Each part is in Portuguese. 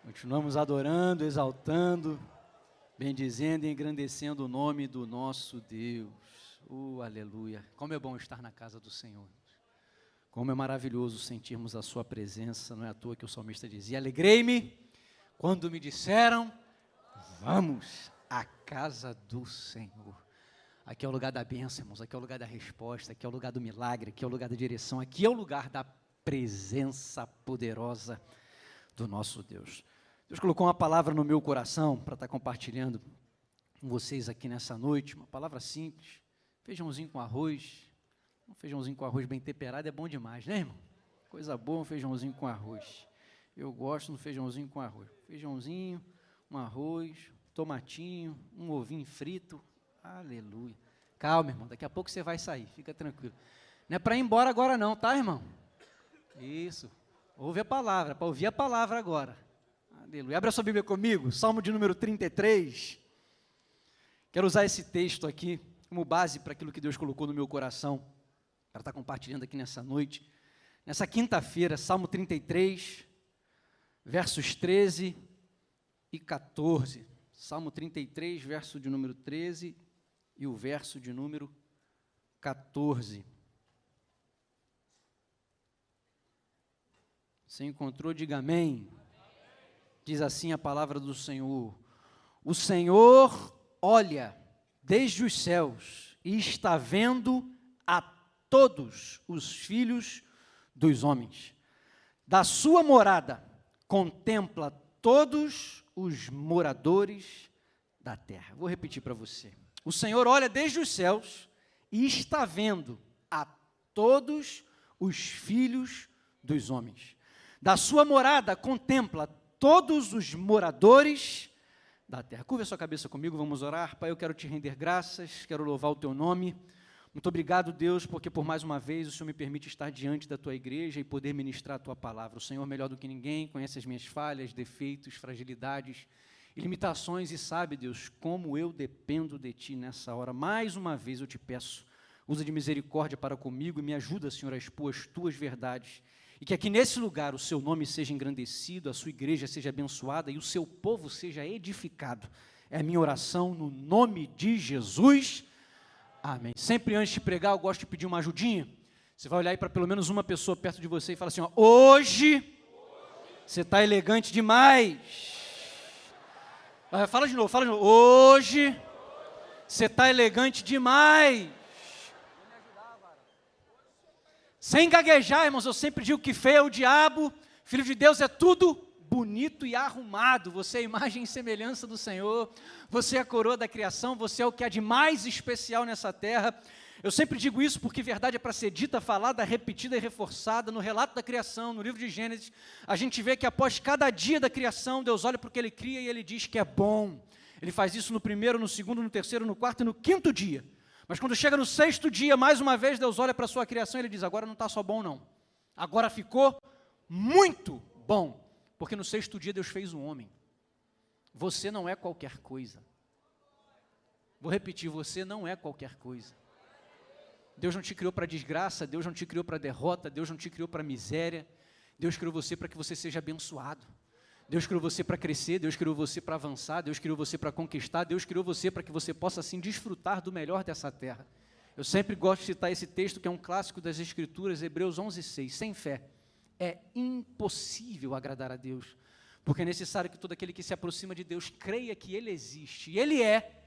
Continuamos adorando, exaltando, bendizendo e engrandecendo o nome do nosso Deus. Aleluia. Como é bom estar na casa do Senhor. Como é maravilhoso sentirmos a sua presença. Não é à toa que o salmista dizia: alegrei-me quando me disseram, vamos à casa do Senhor. Aqui é o lugar da bênção, irmãos, aqui é o lugar da resposta, aqui é o lugar do milagre, aqui é o lugar da direção, aqui é o lugar da presença poderosa do nosso Deus. Deus colocou uma palavra no meu coração para estar compartilhando com vocês aqui nessa noite, uma palavra simples, feijãozinho com arroz. Um feijãozinho com arroz bem temperado é bom demais, né, irmão? Coisa boa, um feijãozinho com arroz. Eu gosto do feijãozinho com arroz. Feijãozinho, um arroz, tomatinho, um ovinho frito. Aleluia. Calma, irmão, daqui a pouco você vai sair, fica tranquilo. Não é para ir embora agora não, tá, irmão? Isso. Ouve a palavra, para ouvir a palavra agora. Aleluia. Abre a sua Bíblia comigo, Salmo de número 33. Quero usar esse texto aqui como base para aquilo que Deus colocou no meu coração, para estar compartilhando aqui nessa noite. Nessa quinta-feira, Salmo 33, versos 13 e 14. Salmo 33, verso de número 13 e o verso de número 14. Você encontrou? Diga amém. Diz assim a palavra do Senhor: o Senhor olha desde os céus e está vendo a todos os filhos dos homens. Da sua morada contempla todos os moradores da terra. Vou repetir para você. O Senhor olha desde os céus e está vendo a todos os filhos dos homens. Da sua morada contempla todos os moradores da terra. Curva a sua cabeça comigo, vamos orar. Pai, eu quero te render graças, quero louvar o teu nome. Muito obrigado, Deus, porque por mais uma vez o Senhor me permite estar diante da tua igreja e poder ministrar a tua palavra. O Senhor, melhor do que ninguém, conhece as minhas falhas, defeitos, fragilidades e limitações e sabe, Deus, como eu dependo de ti nessa hora. Mais uma vez eu te peço, usa de misericórdia para comigo e me ajuda, Senhor, a expor as tuas verdades. E que aqui nesse lugar o seu nome seja engrandecido, a sua igreja seja abençoada e o seu povo seja edificado. É a minha oração no nome de Jesus. Amém. Sempre antes de pregar, eu gosto de pedir uma ajudinha. Você vai olhar aí para pelo menos uma pessoa perto de você e falar assim, ó, hoje você está elegante demais. Fala de novo, hoje você está elegante demais. Sem gaguejar, irmãos, eu sempre digo que feio é o diabo, filho de Deus é tudo bonito e arrumado. Você é a imagem e semelhança do Senhor, você é a coroa da criação, você é o que há de mais especial nessa terra. Eu sempre digo isso porque verdade é para ser dita, falada, repetida e reforçada. No relato da criação, no livro de Gênesis, a gente vê que após cada dia da criação, Deus olha para o que Ele cria e Ele diz que é bom. Ele faz isso no primeiro, no segundo, no terceiro, no quarto e no quinto dia. Mas quando chega no sexto dia, mais uma vez, Deus olha para a sua criação e Ele diz, agora não está só bom não, agora ficou muito bom, porque no sexto dia Deus fez um homem. Você não é qualquer coisa. Vou repetir, você não é qualquer coisa. Deus não te criou para desgraça, Deus não te criou para derrota, Deus não te criou para miséria, Deus criou você para que você seja abençoado. Deus criou você para crescer, Deus criou você para avançar, Deus criou você para conquistar, Deus criou você para que você possa assim desfrutar do melhor dessa terra. Eu sempre gosto de citar esse texto que é um clássico das Escrituras, Hebreus 11:6. Sem fé é impossível agradar a Deus, porque é necessário que todo aquele que se aproxima de Deus creia que Ele existe, e Ele é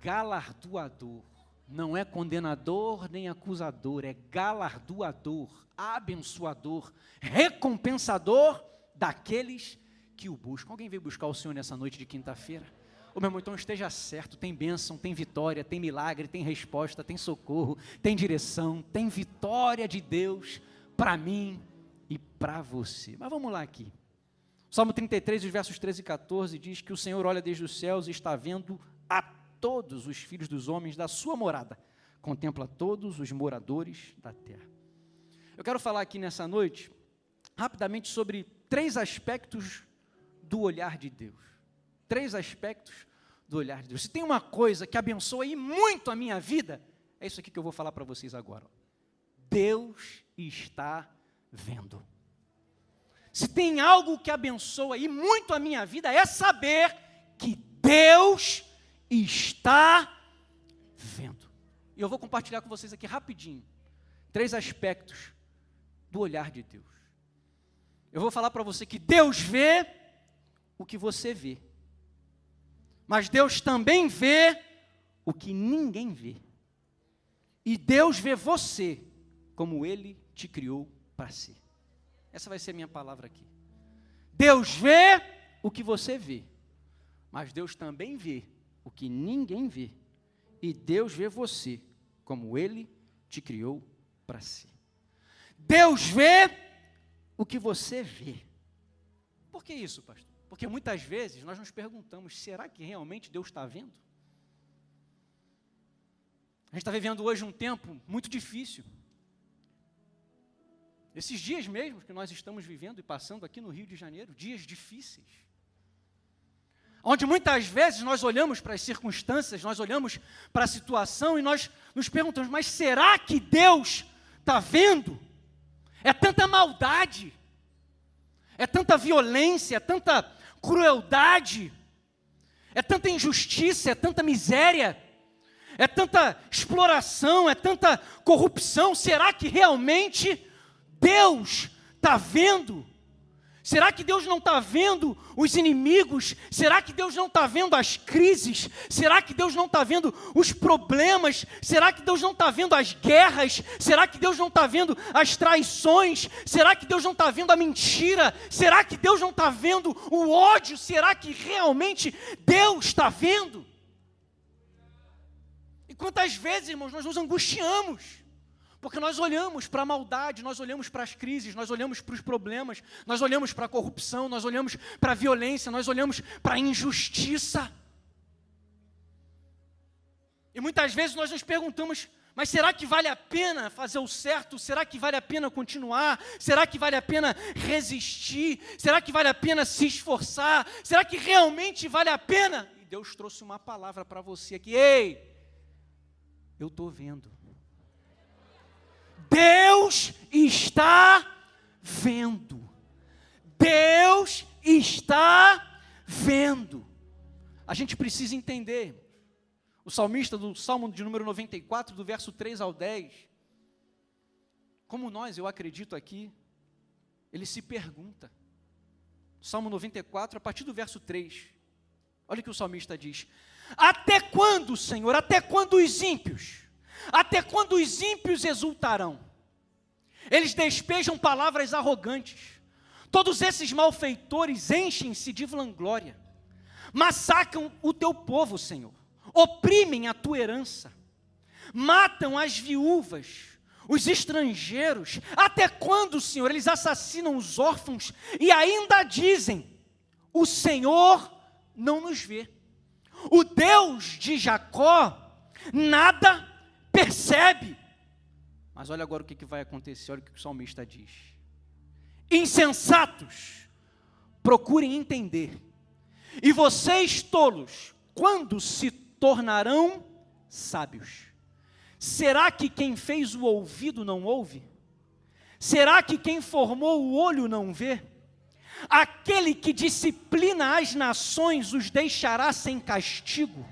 galardoador, não é condenador nem acusador, é galardoador, abençoador, recompensador daqueles que o buscam. Alguém veio buscar o Senhor nessa noite de quinta-feira? Ô meu irmão, então esteja certo, tem bênção, tem vitória, tem milagre, tem resposta, tem socorro, tem direção, tem vitória de Deus para mim e para você. Mas vamos lá aqui. Salmo 33, os versos 13 e 14 diz que o Senhor olha desde os céus e está vendo a todos os filhos dos homens da sua morada, contempla todos os moradores da terra. Eu quero falar aqui nessa noite, rapidamente, sobre 3 aspectos do olhar de Deus. 3 aspectos do olhar de Deus. Se tem uma coisa que abençoa aí muito a minha vida, é isso aqui que eu vou falar para vocês agora. Deus está vendo. se tem algo que abençoa e muito a minha vida, é saber que Deus está vendo. E eu vou compartilhar com vocês aqui rapidinho 3 aspectos do olhar de Deus. Eu vou falar para você que Deus vê o que você vê, mas Deus também vê o que ninguém vê. E Deus vê você como Ele te criou para ser. Essa vai ser a minha palavra aqui. Deus vê o que você vê, mas Deus também vê o que ninguém vê. E Deus vê você como Ele te criou para ser. Deus vê o que você vê. Por que isso, pastor? Porque muitas vezes nós nos perguntamos, será que realmente Deus está vendo? A gente está vivendo hoje um tempo muito difícil. Esses dias mesmo que nós estamos vivendo e passando aqui no Rio de Janeiro, dias difíceis. Onde muitas vezes nós olhamos para as circunstâncias, nós olhamos para a situação e nós nos perguntamos, mas será que Deus está vendo? É tanta maldade, é tanta violência, é tanta crueldade, é tanta injustiça, é tanta miséria, é tanta exploração, é tanta corrupção. Será que realmente Deus está vendo? Será que Deus não está vendo os inimigos? Será que Deus não está vendo as crises? Será que Deus não está vendo os problemas? Será que Deus não está vendo as guerras? Será que Deus não está vendo as traições? Será que Deus não está vendo a mentira? Será que Deus não está vendo o ódio? Será que realmente Deus está vendo? E quantas vezes, irmãos, nós nos angustiamos? Porque nós olhamos para a maldade, nós olhamos para as crises, nós olhamos para os problemas, nós olhamos para a corrupção, nós olhamos para a violência, nós olhamos para a injustiça. E muitas vezes nós nos perguntamos, mas será que vale a pena fazer o certo? Será que vale a pena continuar? Será que vale a pena resistir? Será que vale a pena se esforçar? Será que realmente vale a pena? E Deus trouxe uma palavra para você aqui. Ei, eu estou vendo. Deus está vendo. Deus está vendo. A gente precisa entender. O salmista do Salmo de número 94, do verso 3 ao 10, como nós, eu acredito aqui, ele se pergunta. Salmo 94, a partir do verso 3. Olha o que o salmista diz. Até quando, Senhor? Até quando os ímpios? Até quando os ímpios exultarão? Eles despejam palavras arrogantes. Todos esses malfeitores enchem-se de vanglória. Massacram o teu povo, Senhor. Oprimem a tua herança. Matam as viúvas, os estrangeiros. Até quando, Senhor, eles assassinam os órfãos e ainda dizem, o Senhor não nos vê. O Deus de Jacó nada percebe. Mas olha agora o que vai acontecer, olha o que o salmista diz. Insensatos, procurem entender. E vocês, tolos, quando se tornarão sábios? Será que quem fez o ouvido não ouve? Será que quem formou o olho não vê? Aquele que disciplina as nações os deixará sem castigo?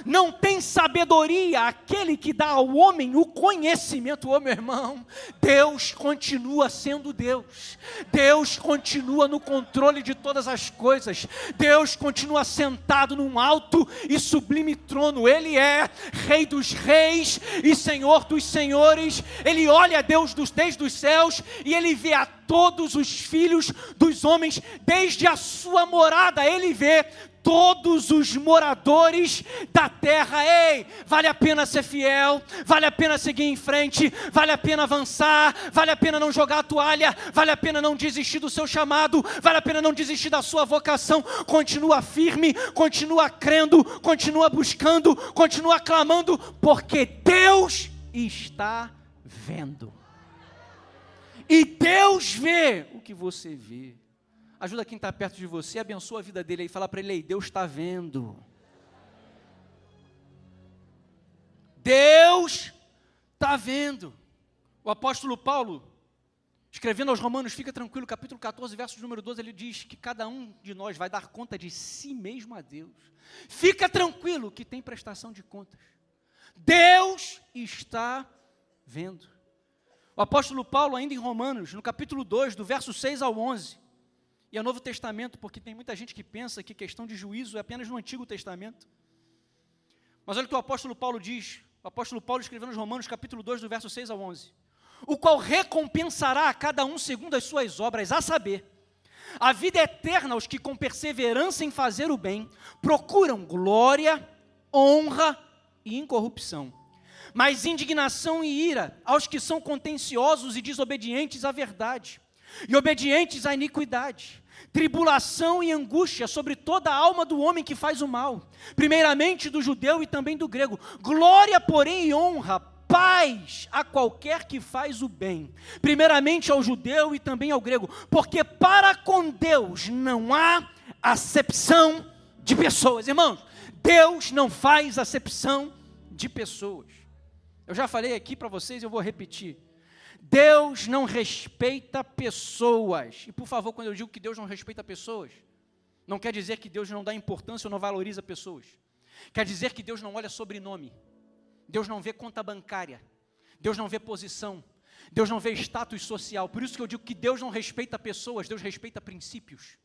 Não tem sabedoria aquele que dá ao homem o conhecimento. Ô meu irmão, Deus continua sendo Deus. Deus continua no controle de todas as coisas. Deus continua sentado num alto e sublime trono. Ele é Rei dos reis e Senhor dos senhores. Ele olha a Deus desde os céus e Ele vê a todos os filhos dos homens desde a sua morada. Ele vê todos os moradores da terra. Ei, vale a pena ser fiel, vale a pena seguir em frente, vale a pena avançar, vale a pena não jogar a toalha, vale a pena não desistir do seu chamado, vale a pena não desistir da sua vocação. Continua firme, continua crendo, continua buscando, continua clamando, porque Deus está vendo. E Deus vê o que você vê. Ajuda quem está perto de você, abençoa a vida dele e fala para ele, ei, Deus está vendo. Deus está vendo. O apóstolo Paulo, Escrevendo aos Romanos, fica tranquilo, capítulo 14, verso número 12, ele diz que cada um de nós vai dar conta de si mesmo a Deus. Fica tranquilo que tem prestação de contas. Deus está vendo. O apóstolo Paulo, ainda em Romanos, no capítulo 2, do verso 6 ao 11, e é o Novo Testamento, porque tem muita gente que pensa que questão de juízo é apenas no Antigo Testamento. Mas olha o que o apóstolo Paulo diz, o apóstolo Paulo escreveu nos Romanos, capítulo 2, do verso 6 ao 11. O qual recompensará a cada um segundo as suas obras, a saber, a vida eterna aos que com perseverança em fazer o bem, procuram glória, honra e incorrupção. Mas indignação e ira aos que são contenciosos e desobedientes à verdade, e obedientes à iniquidade, tribulação e angústia sobre toda a alma do homem que faz o mal, primeiramente do judeu e também do grego, glória, porém, e honra, paz a qualquer que faz o bem, primeiramente ao judeu e também ao grego, porque para com Deus não há acepção de pessoas. Irmãos, Deus não faz acepção de pessoas. Eu já falei aqui para vocês, eu vou repetir. Deus não respeita pessoas. E por favor, quando eu digo que Deus não respeita pessoas, não quer dizer que Deus não dá importância ou não valoriza pessoas. Quer dizer que Deus não olha sobrenome. Deus não vê conta bancária, Deus não vê posição, Deus não vê status social. Por isso que eu digo que Deus não respeita pessoas, Deus respeita princípios.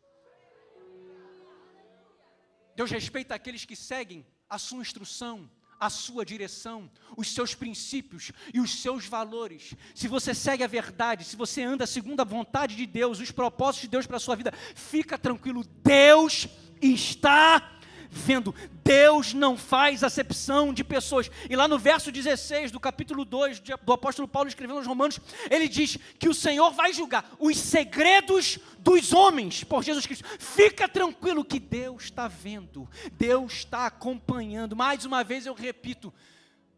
Deus respeita aqueles que seguem a sua instrução, a sua direção, os seus princípios e os seus valores. Se você segue a verdade, se você anda segundo a vontade de Deus, os propósitos de Deus para a sua vida, fica tranquilo, Deus está vendo. Deus não faz acepção de pessoas. E lá no verso 16 do capítulo 2 do apóstolo Paulo escrevendo aos Romanos, ele diz que o Senhor vai julgar os segredos dos homens por Jesus Cristo. Fica tranquilo que Deus está vendo, Deus está acompanhando. Mais uma vez eu repito,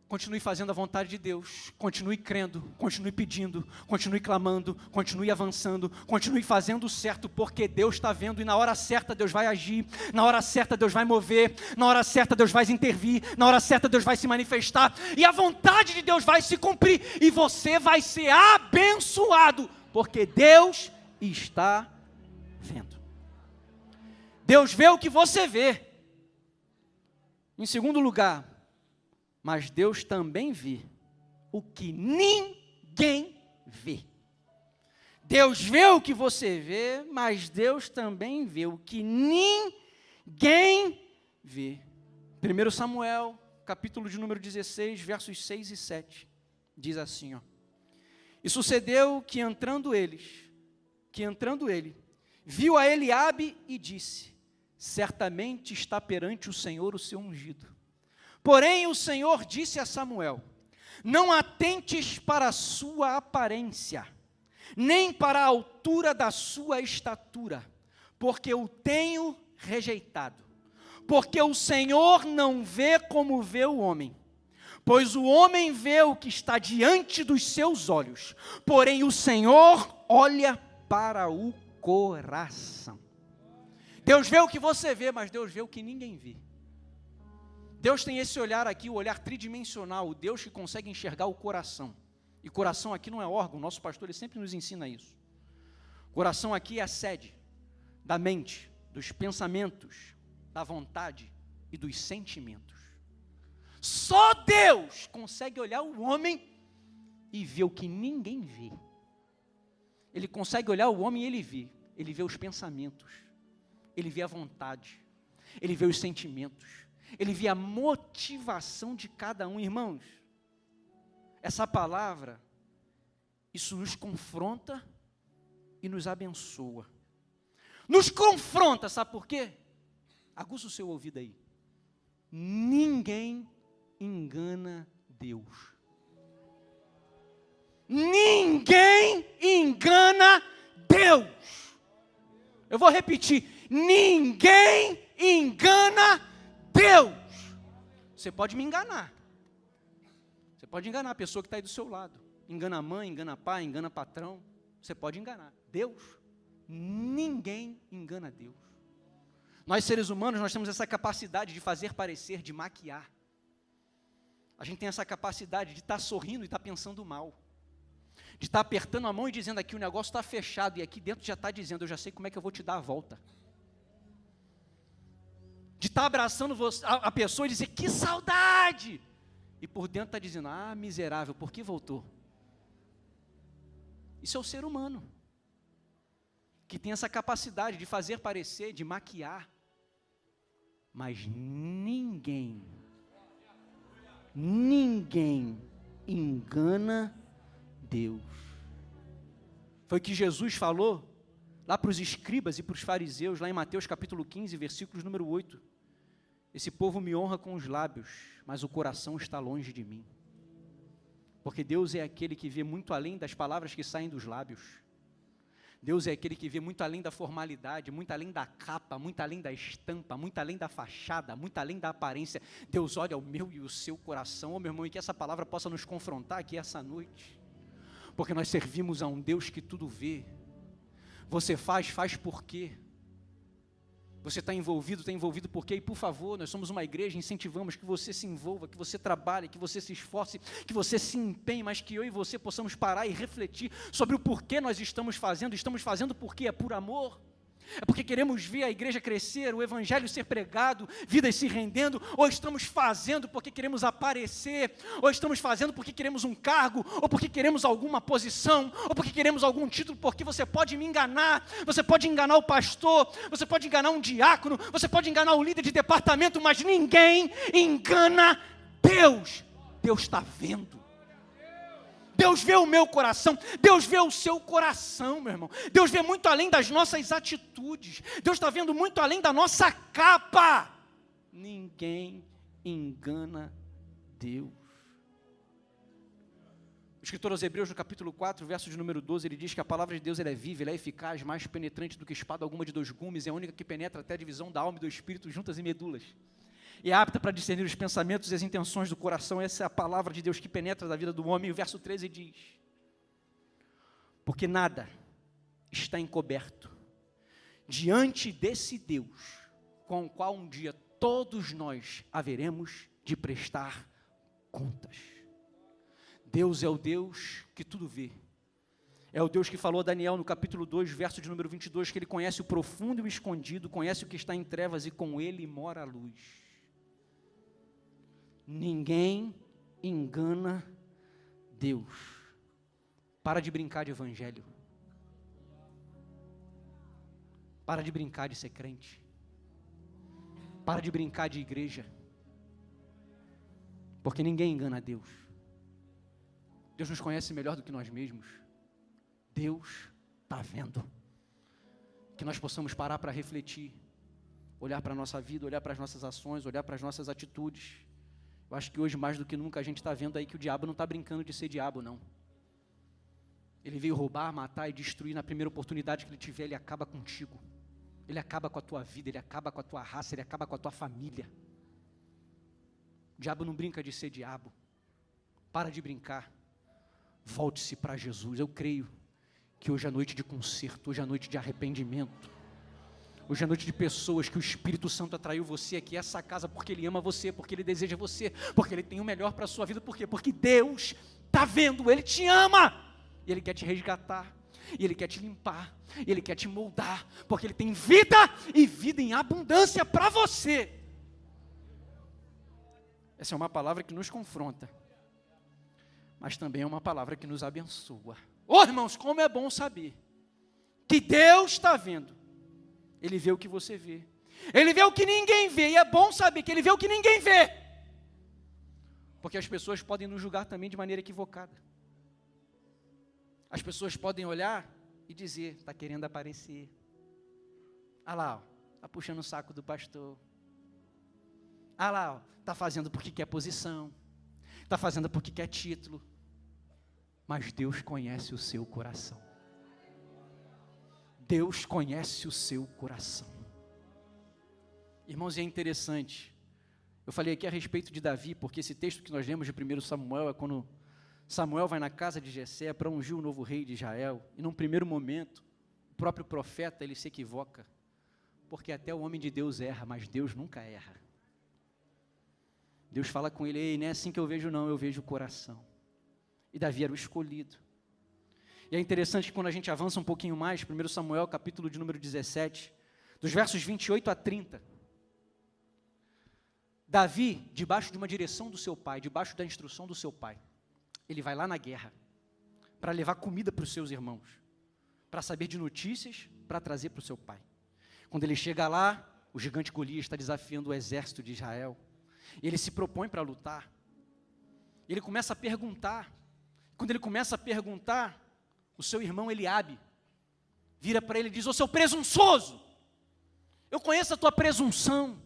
continue fazendo a vontade de Deus, continue crendo, continue pedindo, continue clamando, continue avançando, continue fazendo o certo, porque Deus está vendo e na hora certa Deus vai agir, na hora certa Deus vai mover, na hora certa Deus vai intervir, na hora certa Deus vai se manifestar, e a vontade de Deus vai se cumprir, e você vai ser abençoado, porque Deus está vendo. Deus vê o que você vê. Em segundo lugar, mas Deus também vê o que ninguém vê. Deus vê o que você vê, mas Deus também vê o que ninguém vê. 1 Samuel, capítulo de número 16, versos 6 e 7, diz assim, ó. E sucedeu que entrando ele, viu a Eliabe e disse, certamente está perante o Senhor o seu ungido. Porém, o Senhor disse a Samuel, não atentes para a sua aparência, nem para a altura da sua estatura, porque o tenho rejeitado. Porque o Senhor não vê como vê o homem, pois o homem vê o que está diante dos seus olhos, porém o Senhor olha para o coração. Deus vê o que você vê, mas Deus vê o que ninguém vê. Deus tem esse olhar aqui, o olhar tridimensional, o Deus que consegue enxergar o coração. E coração aqui não é órgão, nosso pastor ele sempre nos ensina isso. Coração aqui é a sede da mente, dos pensamentos, da vontade e dos sentimentos. Só Deus consegue olhar o homem e ver o que ninguém vê. Ele consegue olhar o homem e ele vê os pensamentos, ele vê a vontade, ele vê os sentimentos. Ele vê a motivação de cada um. Irmãos, essa palavra, isso nos confronta e nos abençoa. Nos confronta, sabe por quê? Aguça o seu ouvido aí. Ninguém engana Deus. Ninguém engana Deus. Eu vou repetir. Ninguém engana Deus. Você pode me enganar. Você pode enganar a pessoa que está aí do seu lado. Engana a mãe, engana pai, engana patrão. Você pode enganar. Deus, ninguém engana Deus. Nós seres humanos, nós temos essa capacidade de fazer parecer, de maquiar. A gente tem essa capacidade de estar sorrindo e estar pensando mal. de estar apertando a mão e dizendo aqui, o negócio está fechado, e aqui dentro já está dizendo, eu já sei como é que eu vou te dar a volta. De estar abraçando a pessoa e dizer, que saudade! E por dentro está dizendo, ah, miserável, por que voltou? Isso é o ser humano, que tem essa capacidade de fazer parecer, de maquiar, mas ninguém engana Deus. Foi o que Jesus falou lá para os escribas e para os fariseus, lá em Mateus capítulo 15, versículos número 8. Esse povo me honra com os lábios, mas o coração está longe de mim. Porque Deus é aquele que vê muito além das palavras que saem dos lábios. Deus é aquele que vê muito além da formalidade, muito além da capa, muito além da estampa, muito além da fachada, muito além da aparência. Deus olha o meu e o seu coração. Oh, meu irmão, e que essa palavra possa nos confrontar aqui essa noite. Porque nós servimos a um Deus que tudo vê. Você faz por quê? Você está envolvido por quê? E por favor, nós somos uma igreja, incentivamos que você se envolva, que você trabalhe, que você se esforce, que você se empenhe, mas que eu e você possamos parar e refletir sobre o porquê nós estamos fazendo porque é por amor. É porque queremos ver a igreja crescer, o evangelho ser pregado, vidas se rendendo, ou estamos fazendo porque queremos aparecer, ou estamos fazendo porque queremos um cargo, ou porque queremos alguma posição, ou porque queremos algum título, porque você pode me enganar, você pode enganar o pastor, você pode enganar um diácono, você pode enganar o líder de departamento, mas ninguém engana Deus. Deus está vendo. Deus vê o meu coração, Deus vê o seu coração, meu irmão. Deus vê muito além das nossas atitudes, Deus está vendo muito além da nossa capa. Ninguém engana Deus. O escritor aos Hebreus, no capítulo 4, verso de número 12, ele diz que a palavra de Deus ela é viva, ela é eficaz, mais penetrante do que espada alguma de dois gumes, é a única que penetra até a divisão da alma e do espírito, juntas e medulas. E é apta para discernir os pensamentos e as intenções do coração. Essa é a palavra de Deus que penetra da vida do homem. E o verso 13 diz, porque nada está encoberto diante desse Deus, com o qual um dia todos nós haveremos de prestar contas. Deus é o Deus que tudo vê. É o Deus que falou a Daniel no capítulo 2, verso de número 22, que ele conhece o profundo e o escondido, conhece o que está em trevas e com ele mora a luz. Ninguém engana Deus. Para de brincar de evangelho. Para de brincar de ser crente. Para de brincar de igreja. Porque ninguém engana Deus. Deus nos conhece melhor do que nós mesmos. Deus está vendo. Que nós possamos parar para refletir. Olhar para a nossa vida, olhar para as nossas ações, olhar para as nossas atitudes. Eu acho que hoje, mais do que nunca, a gente está vendo aí que o diabo não está brincando de ser diabo, não. Ele veio roubar, matar e destruir na primeira oportunidade que ele tiver, ele acaba contigo. Ele acaba com a tua vida, ele acaba com a tua raça, ele acaba com a tua família. O diabo não brinca de ser diabo. Para de brincar. Volte-se para Jesus. Eu creio que hoje é noite de conserto, hoje é noite de arrependimento. Hoje é noite de pessoas que o Espírito Santo atraiu você aqui a essa casa porque Ele ama você, porque Ele deseja você, porque Ele tem o melhor para a sua vida. Por quê? Porque Deus está vendo, Ele te ama, e Ele quer te resgatar, e Ele quer te limpar, e Ele quer te moldar, porque Ele tem vida e vida em abundância para você. Essa é uma palavra que nos confronta, mas também é uma palavra que nos abençoa. Ô irmãos, como é bom saber que Deus está vendo. Ele vê o que você vê. Ele vê o que ninguém vê. E é bom saber que Ele vê o que ninguém vê. Porque as pessoas podem nos julgar também de maneira equivocada. As pessoas podem olhar e dizer, está querendo aparecer. Ah lá, está puxando o saco do pastor. Ah lá, está fazendo porque quer posição. Está fazendo porque quer título. Mas Deus conhece o seu coração. Deus conhece o seu coração. Irmãos, é interessante. Eu falei aqui a respeito de Davi, porque esse texto que nós lemos de 1 Samuel é quando Samuel vai na casa de Jessé para ungir o novo rei de Israel. E num primeiro momento, o próprio profeta ele se equivoca. Porque até o homem de Deus erra, mas Deus nunca erra. Deus fala com ele, ei, não é assim que eu vejo não, eu vejo o coração. E Davi era o escolhido. E é interessante que quando a gente avança um pouquinho mais, 1 Samuel, capítulo de número 17, dos versos 28 a 30, Davi, debaixo de uma direção do seu pai, debaixo da instrução do seu pai, ele vai lá na guerra, para levar comida para os seus irmãos, para saber de notícias, para trazer para o seu pai. Quando ele chega lá, o gigante Golias está desafiando o exército de Israel, e ele se propõe para lutar, ele começa a perguntar, quando ele começa a perguntar, o seu irmão Eliabe vira para ele e diz: ô seu presunçoso, eu conheço a tua presunção,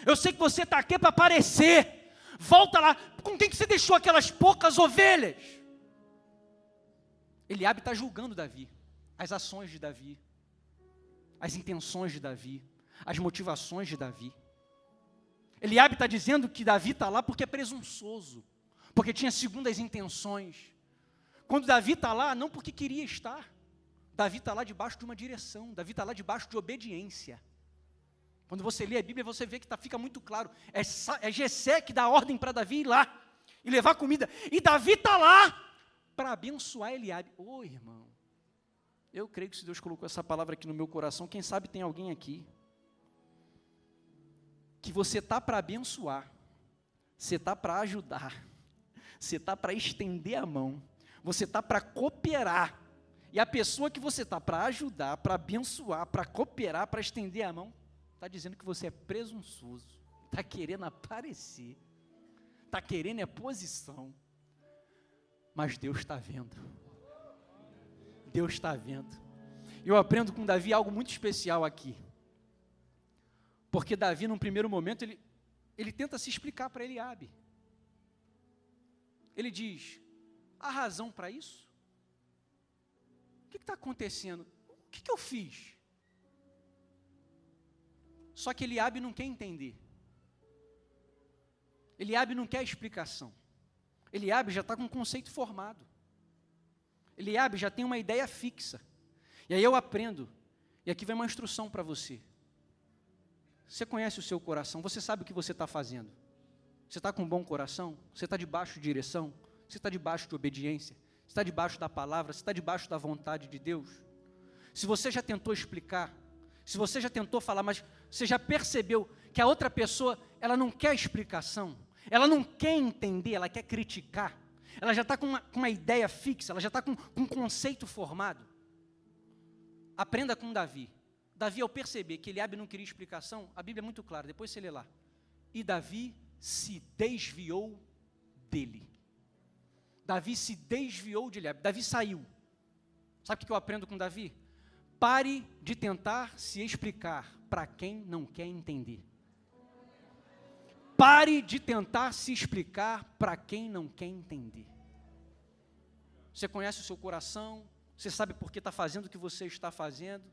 eu sei que você está aqui para aparecer, volta lá, com quem que você deixou aquelas poucas ovelhas? Eliabe está julgando Davi, as ações de Davi, as intenções de Davi, as motivações de Davi. Eliabe está dizendo que Davi está lá porque é presunçoso, porque tinha segundas intenções. Quando Davi está lá, não porque queria estar, Davi está lá debaixo de uma direção, Davi está lá debaixo de obediência. Quando você lê a Bíblia, você vê que fica muito claro, é Jessé que dá ordem para Davi ir lá, e levar comida, e Davi está lá, para abençoar Eliabe. Ô irmão, eu creio que se Deus colocou essa palavra aqui no meu coração, quem sabe tem alguém aqui, que você está para abençoar, você está para ajudar, você está para estender a mão, você está para cooperar, e a pessoa que você está para ajudar, para abençoar, para cooperar, para estender a mão, está dizendo que você é presunçoso, está querendo aparecer, está querendo é posição, mas Deus está vendo, Deus está vendo. Eu aprendo com Davi algo muito especial aqui, porque Davi, num primeiro momento, ele tenta se explicar para Eliabe, ele diz: há razão para isso? O que está acontecendo? O que eu fiz? Só que Eliabe não quer entender, Eliabe não quer explicação, Eliabe já está com um conceito formado, Eliabe já tem uma ideia fixa, e aí eu aprendo, e aqui vem uma instrução para você. Você conhece o seu coração, você sabe o que você está fazendo, você está com um bom coração, você está debaixo de direção, você está debaixo de obediência, você está debaixo da palavra, você está debaixo da vontade de Deus. Se você já tentou explicar, se você já tentou falar, mas você já percebeu que a outra pessoa, ela não quer explicação, ela não quer entender, ela quer criticar, ela já está com uma ideia fixa, ela já está com um conceito formado. Aprenda com Davi. Davi, ao perceber que Eliabe não queria explicação, a Bíblia é muito clara, depois você lê lá. E Davi se desviou dele. Davi se desviou de Eliabe, Davi saiu. Sabe o que eu aprendo com Davi? Pare de tentar se explicar para quem não quer entender. Pare de tentar se explicar para quem não quer entender. Você conhece o seu coração, você sabe por que está fazendo o que você está fazendo.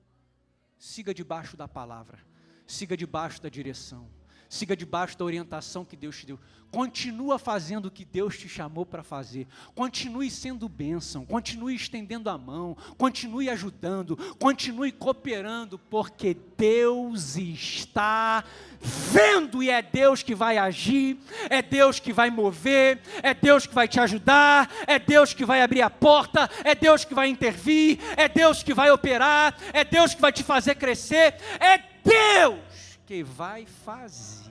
Siga debaixo da palavra, siga debaixo da direção, siga debaixo da orientação que Deus te deu. Continua fazendo o que Deus te chamou para fazer. Continue sendo bênção, continue estendendo a mão, continue ajudando, continue cooperando, porque Deus está vendo e é Deus que vai agir, é Deus que vai mover, é Deus que vai te ajudar, é Deus que vai abrir a porta, é Deus que vai intervir, é Deus que vai operar, é Deus que vai te fazer crescer, é Deus que vai fazer.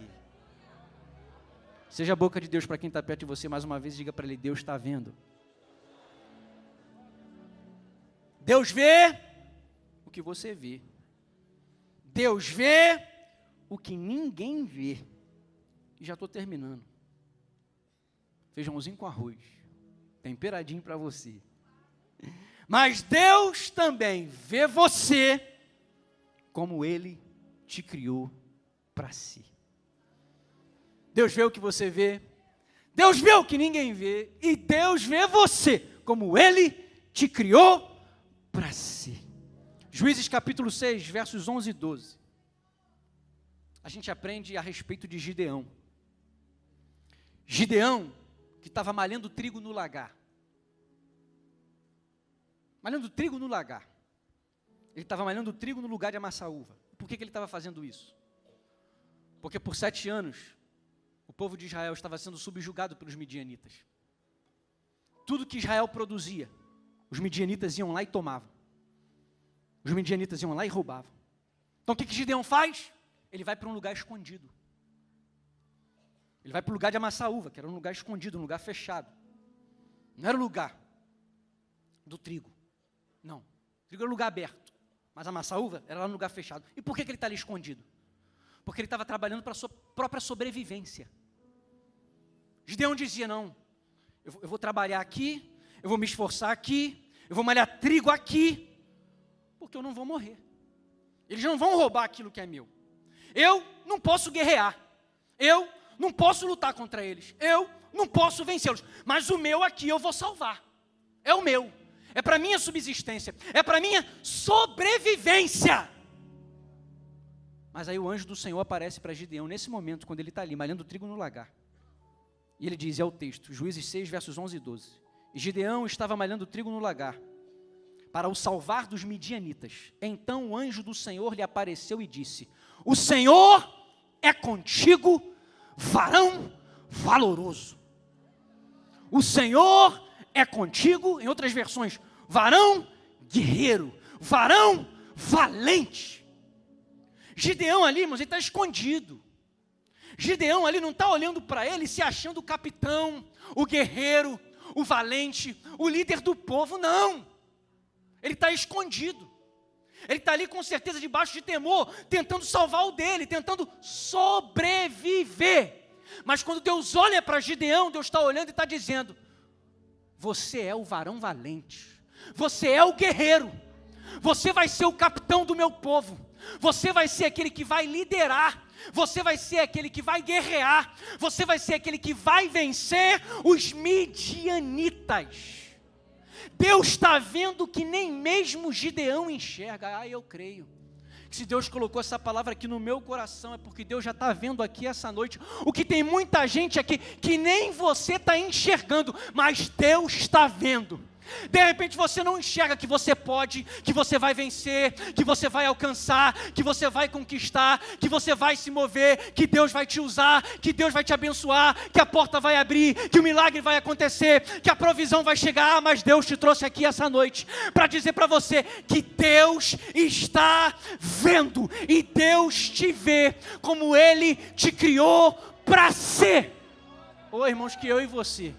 Seja a boca de Deus para quem está perto de você, mais uma vez, diga para ele: Deus está vendo. Deus vê o que você vê. Deus vê o que ninguém vê. E já estou terminando. Feijãozinho com arroz, temperadinho para você. Mas Deus também vê você como Ele te criou para si. Deus vê o que você vê, Deus vê o que ninguém vê, e Deus vê você como Ele te criou para si. Juízes capítulo 6, versos 11 e 12. A gente aprende a respeito de Gideão. Gideão, que estava malhando trigo no lagar. Malhando trigo no lagar. Ele estava malhando trigo no lugar de amassar uva. Por que ele estava fazendo isso? Porque por 7 anos, o povo de Israel estava sendo subjugado pelos midianitas. Tudo que Israel produzia os midianitas iam lá e tomavam. Os midianitas iam lá e roubavam. Então o que Gideão faz? Ele vai para um lugar escondido. Ele vai para o lugar de amassar uva, que era um lugar escondido, um lugar fechado. Não era o lugar do trigo. Não. O trigo era um lugar aberto. Mas amassar uva era lá no lugar fechado. E por que ele está ali escondido? Porque ele estava trabalhando para a sua própria sobrevivência. Gideão dizia, não, eu vou trabalhar aqui, eu vou me esforçar aqui, eu vou malhar trigo aqui, porque eu não vou morrer. Eles não vão roubar aquilo que é meu. Eu não posso guerrear. Eu não posso lutar contra eles. Eu não posso vencê-los. Mas o meu aqui eu vou salvar. É o meu. É para minha subsistência. É para minha sobrevivência. Mas aí o anjo do Senhor aparece para Gideão nesse momento, quando ele está ali, malhando trigo no lagar. E ele diz, é o texto, Juízes 6, versos 11 e 12. E Gideão estava malhando trigo no lagar, para o salvar dos midianitas. Então o anjo do Senhor lhe apareceu e disse, o Senhor é contigo, varão valoroso. O Senhor é contigo, em outras versões, varão guerreiro, varão valente. Gideão ali, irmãos, ele está escondido. Gideão ali não está olhando para ele se achando o capitão, o guerreiro, o valente, o líder do povo, não. Ele está escondido. Ele está ali com certeza debaixo de temor, tentando salvar o dele, tentando sobreviver. Mas quando Deus olha para Gideão, Deus está olhando e está dizendo, você é o varão valente, você é o guerreiro, você vai ser o capitão do meu povo, você vai ser aquele que vai liderar, você vai ser aquele que vai guerrear, você vai ser aquele que vai vencer os midianitas. Deus está vendo que nem mesmo Gideão enxerga. Eu creio que se Deus colocou essa palavra aqui no meu coração, é porque Deus já está vendo aqui essa noite, o que tem muita gente aqui, que nem você está enxergando, mas Deus está vendo. De repente você não enxerga que você pode, que você vai vencer, que você vai alcançar, que você vai conquistar, que você vai se mover, que Deus vai te usar, que Deus vai te abençoar, que a porta vai abrir, que o milagre vai acontecer, que a provisão vai chegar, mas Deus te trouxe aqui essa noite para dizer para você que Deus está vendo e Deus te vê como Ele te criou para ser. Ô irmãos, que eu e você,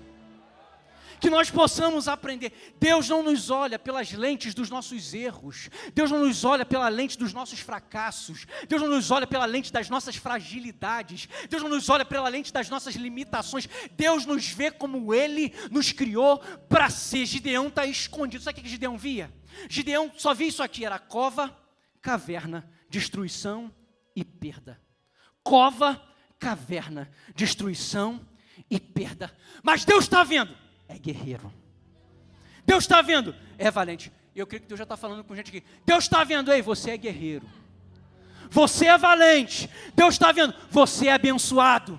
que nós possamos aprender. Deus não nos olha pelas lentes dos nossos erros. Deus não nos olha pela lente dos nossos fracassos. Deus não nos olha pela lente das nossas fragilidades. Deus não nos olha pela lente das nossas limitações. Deus nos vê como Ele nos criou para ser. Gideão está escondido. Sabe o que Gideão via? Gideão só via isso aqui. Era cova, caverna, destruição e perda. Cova, caverna, destruição e perda. Mas Deus está vendo. É guerreiro. Deus está vendo, é valente. Eu creio que Deus já está falando com gente aqui. Deus está vendo, ei, você é guerreiro. Você é valente. Deus está vendo, você é abençoado.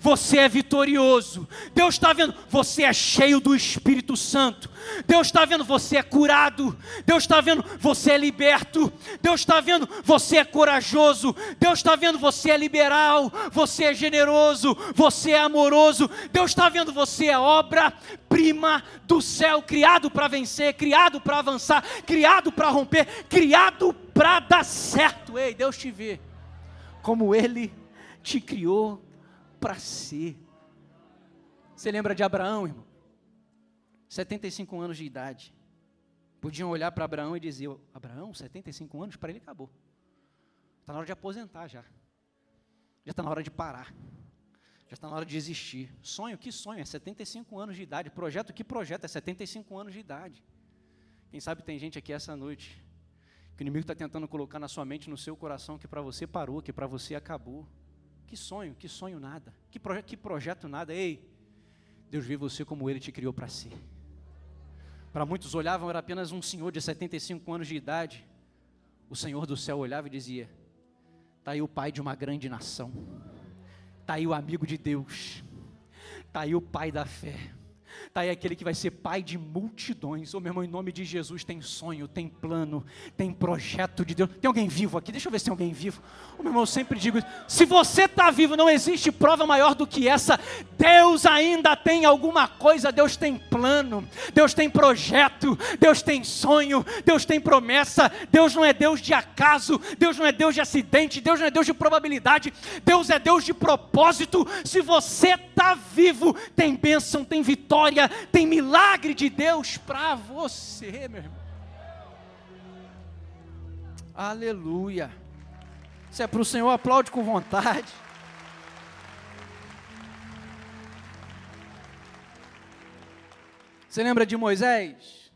Você é vitorioso. Deus está vendo, você é cheio do Espírito Santo. Deus está vendo, você é curado. Deus está vendo, você é liberto. Deus está vendo, você é corajoso. Deus está vendo, você é liberal. Você é generoso. Você é amoroso. Deus está vendo, você é obra-prima do céu, criado para vencer, criado para avançar, criado para romper, criado para dar certo. Ei, Deus te vê como Ele te criou para ser. Você lembra de Abraão, irmão? 75 anos de idade. Podiam olhar para Abraão e dizer, Abraão, 75 anos, para ele acabou. Está na hora de aposentar já. Já está na hora de parar. Já está na hora de desistir. Sonho, que sonho? É 75 anos de idade. Projeto, que projeto? É 75 anos de idade. Quem sabe tem gente aqui essa noite que o inimigo está tentando colocar na sua mente, no seu coração, que para você parou, que para você acabou. Que sonho nada. Que projeto nada. Ei, Deus vê você como Ele te criou para si. Para muitos olhavam, era apenas um senhor de 75 anos de idade. O Senhor do céu olhava e dizia, está aí o pai de uma grande nação. Está aí o amigo de Deus. Está aí o pai da fé. Está aí aquele que vai ser pai de multidões. Ô meu irmão, em nome de Jesus, tem sonho, tem plano, tem projeto de Deus. Tem alguém vivo aqui? Deixa eu ver se tem alguém vivo. Ô meu irmão, eu sempre digo isso. Se você está vivo, não existe prova maior do que essa. Deus ainda tem alguma coisa. Deus tem plano, Deus tem projeto, Deus tem sonho, Deus tem promessa. Deus não é Deus de acaso, Deus não é Deus de acidente, Deus não é Deus de probabilidade. Deus é Deus de propósito. Se você está vivo, tem bênção, tem vitória, tem milagre de Deus para você, meu irmão. Aleluia. Se é para o Senhor, aplaude com vontade. Você lembra de Moisés?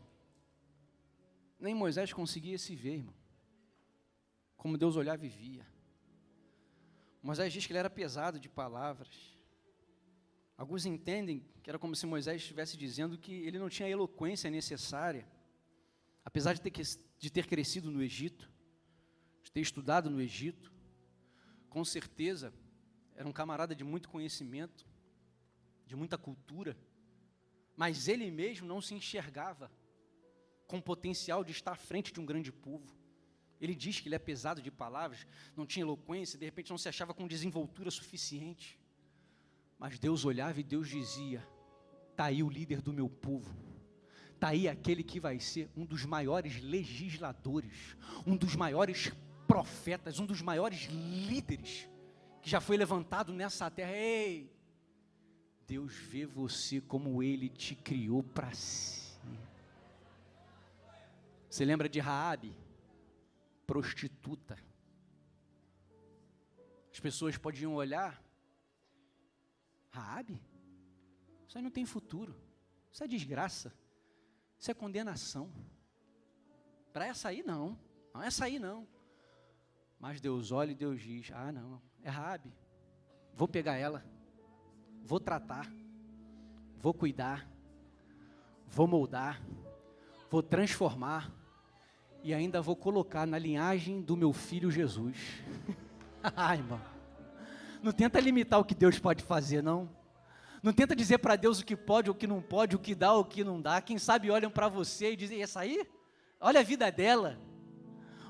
Nem Moisés conseguia se ver, irmão. Como Deus olhava e via. Moisés diz que ele era pesado de palavras. Alguns entendem que era como se Moisés estivesse dizendo que ele não tinha a eloquência necessária, apesar de ter crescido no Egito, de ter estudado no Egito. Com certeza, era um camarada de muito conhecimento, de muita cultura, mas ele mesmo não se enxergava com potencial de estar à frente de um grande povo. Ele diz que ele é pesado de palavras, não tinha eloquência, de repente não se achava com desenvoltura suficiente. Mas Deus olhava e Deus dizia: está aí o líder do meu povo, está aí aquele que vai ser um dos maiores legisladores, um dos maiores profetas, um dos maiores líderes que já foi levantado nessa terra. Ei, Deus vê você como Ele te criou para si. Você lembra de Raabe, prostituta? As pessoas podiam olhar: Raabe, isso aí não tem futuro, isso é desgraça, isso é condenação. Para essa aí não, essa aí não. Mas Deus olha e Deus diz: ah não, é Raabe, vou pegar ela, vou tratar, vou cuidar, vou moldar, vou transformar e ainda vou colocar na linhagem do meu filho Jesus. Ai, irmão. Não tenta limitar o que Deus pode fazer, não. Não tenta dizer para Deus o que pode, o que não pode, o que dá, o que não dá. Quem sabe olham para você e dizem: essa aí? Olha a vida dela.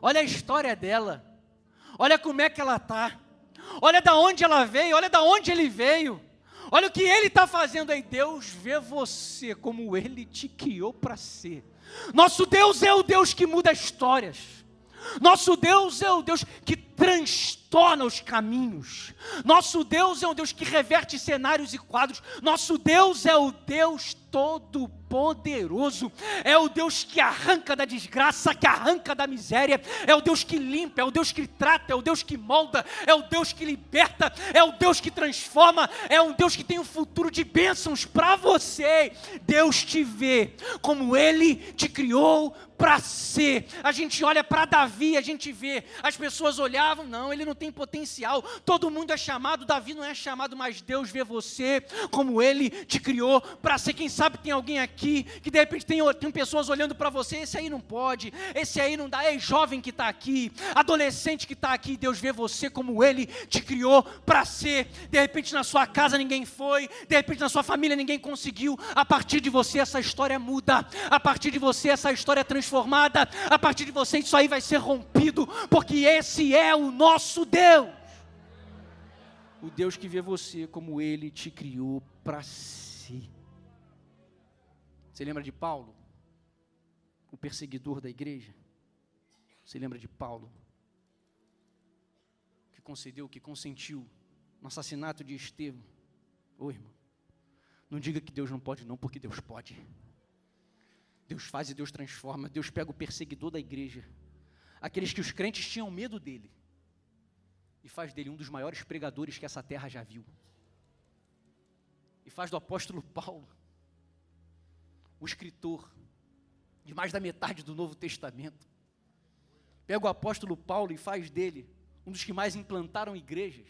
Olha a história dela. Olha como é que ela está. Olha da onde ela veio, olha da onde ele veio. Olha o que ele está fazendo aí. Deus vê você como Ele te criou para ser. Nosso Deus é o Deus que muda histórias. Nosso Deus é o Deus que transtorna os caminhos. Nosso Deus é um Deus que reverte cenários e quadros. Nosso Deus é o Deus Todo-Poderoso. É o Deus que arranca da desgraça, que arranca da miséria. É o Deus que limpa, é o Deus que trata, é o Deus que molda, é o Deus que liberta, é o Deus que transforma, é um Deus que tem um futuro de bênçãos para você. Deus te vê como Ele te criou para ser. A gente olha para Davi, a gente vê, as pessoas olhavam: não, ele não tem potencial, todo mundo é chamado, Davi não é chamado, mas Deus vê você como Ele te criou para ser. Quem sabe tem alguém aqui, que de repente tem pessoas olhando para você: esse aí não pode, esse aí não dá. Ei, jovem que está aqui, adolescente que está aqui, Deus vê você como Ele te criou para ser. De repente na sua casa ninguém foi, de repente na sua família ninguém conseguiu. A partir de você essa história muda, a partir de você essa história é transformada, a partir de você isso aí vai ser rompido, porque esse é o nosso Deus. O Deus que vê você como Ele te criou para si. Você lembra de Paulo, o perseguidor da igreja? Você lembra de Paulo, que consentiu no assassinato de Estevão? Ô irmão, não diga que Deus não pode não, porque Deus pode. Deus faz e Deus transforma. Deus pega o perseguidor da igreja, aqueles que os crentes tinham medo dele, e faz dele um dos maiores pregadores que essa terra já viu. E faz do apóstolo Paulo o escritor de mais da metade do Novo Testamento. Pega o apóstolo Paulo e faz dele um dos que mais implantaram igrejas.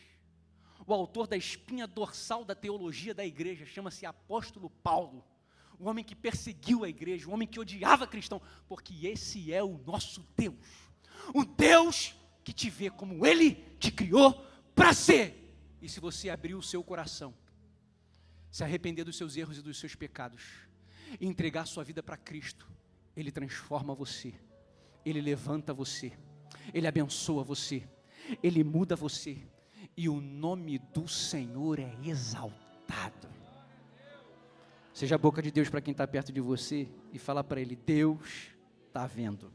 O autor da espinha dorsal da teologia da igreja chama-se apóstolo Paulo. O homem que perseguiu a igreja, o homem que odiava cristão, porque esse é o nosso Deus. Um Deus que te vê como Ele te criou para ser. E se você abrir o seu coração se arrepender dos seus erros e dos seus pecados, e entregar sua vida para Cristo, Ele transforma você, Ele levanta você, Ele abençoa você, Ele muda você, e o nome do Senhor é exaltado. Seja a boca de Deus para quem está perto de você e fala para Ele: Deus está vendo.